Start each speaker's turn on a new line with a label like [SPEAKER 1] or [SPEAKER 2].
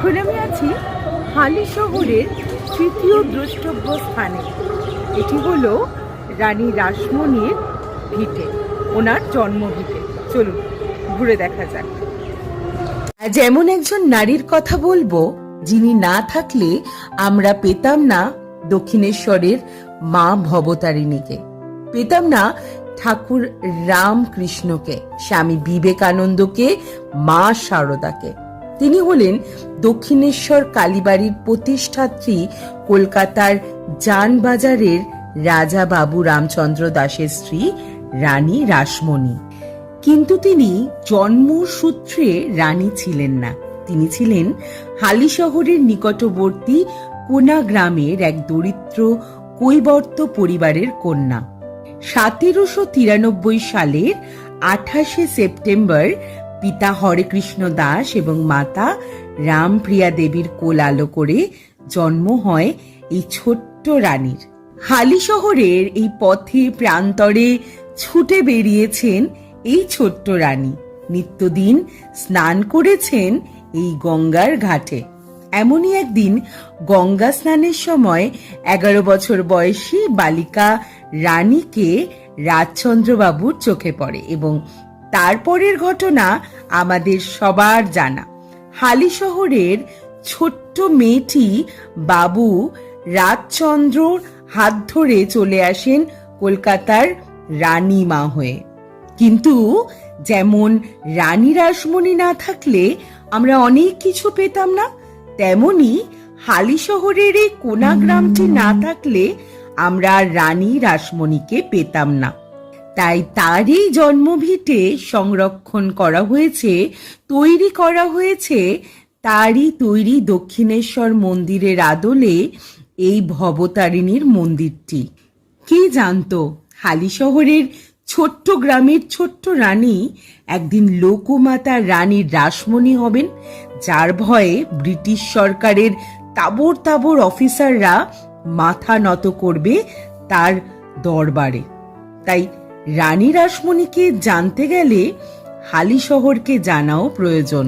[SPEAKER 1] এখন আমি আছি হালি শহরের তৃতীয় দ্রষ্টব্য স্থানে। এটি হলো রানী রাসমণির ভিটে, ওনার জন্মভিটে। চলুন ঘুরে দেখা যাক। আজ এমন একজন নারীর কথা বলবো যিনি না থাকলে আমরা পেতাম না দক্ষিণেশ্বরের মা ভবতারিণীকে, পেতাম না ঠাকুর রামকৃষ্ণকে, স্বামী বিবেকানন্দকে, মা শারদাকে। তিনি হলেন দক্ষিণেশ্বর কালীবাড়ির প্রতিষ্ঠাত্রী, কলকাতার জানবাজারের রাজা বাবু রামচন্দ্র দাসের স্ত্রী রানী রাসমণি। কিন্তু তিনি জন্মসূত্রে রানী ছিলেন না। তিনি ছিলেন হালি শহরের নিকটবর্তী কোনা গ্রামের এক দরিদ্র কৈবর্ত পরিবারের কন্যা। 1793 সালের 28শে সেপ্টেম্বর পিতা হরেকৃষ্ণ দাস এবং মাতা রামপ্রিয়া দেবীর কোল আলো করে জন্ম হয় এই ছোট্ট রানীর। হালি শহরের এই পথে প্রান্তরে ছুটে বেরিয়েছেন এই ছোট্ট রানী। নিত্যদিন স্নান করেছেন এই গঙ্গার ঘাটে। এমনই একদিন গঙ্গা স্নানের সময় 11 বছর বয়সী বালিকা রানীকে রাজচন্দ্রবাবুর চোখে পড়ে এবং তারপরের ঘটনা আমাদের সবার জানা। হালি শহরের ছোট্ট মেয়েটি বাবু রাজচন্দ্রর হাত ধরে চলে আসেন কলকাতার রানী মা হয়ে। কিন্তু যেমন রানী রাসমণি না থাকলে আমরা অনেক কিছু পেতাম না, তেমনি হালি শহরের এই কোনা গ্রামটি না থাকলে আমরা রানী রাসমণিকে পেতাম না। তাই তারই জন্মভিটে সংরক্ষণ করা হয়েছে, তৈরি করা হয়েছে তারই তৈরি দক্ষিণেশ্বর মন্দিরের আদলে এই ভবতারিণীর মন্দিরটি। কে জানতো হালি শহরের ছোট্ট গ্রামের ছোট্ট রানী একদিন লোকমাতা রানী রাসমণি হবেন, যার ভয়ে ব্রিটিশ সরকারের তাবর তাবর অফিসাররা মাথা নত করবে তার দরবারে। তাই রানী রাসমণিকে জানতে গেলে হালি শহরকে জানাও প্রয়োজন।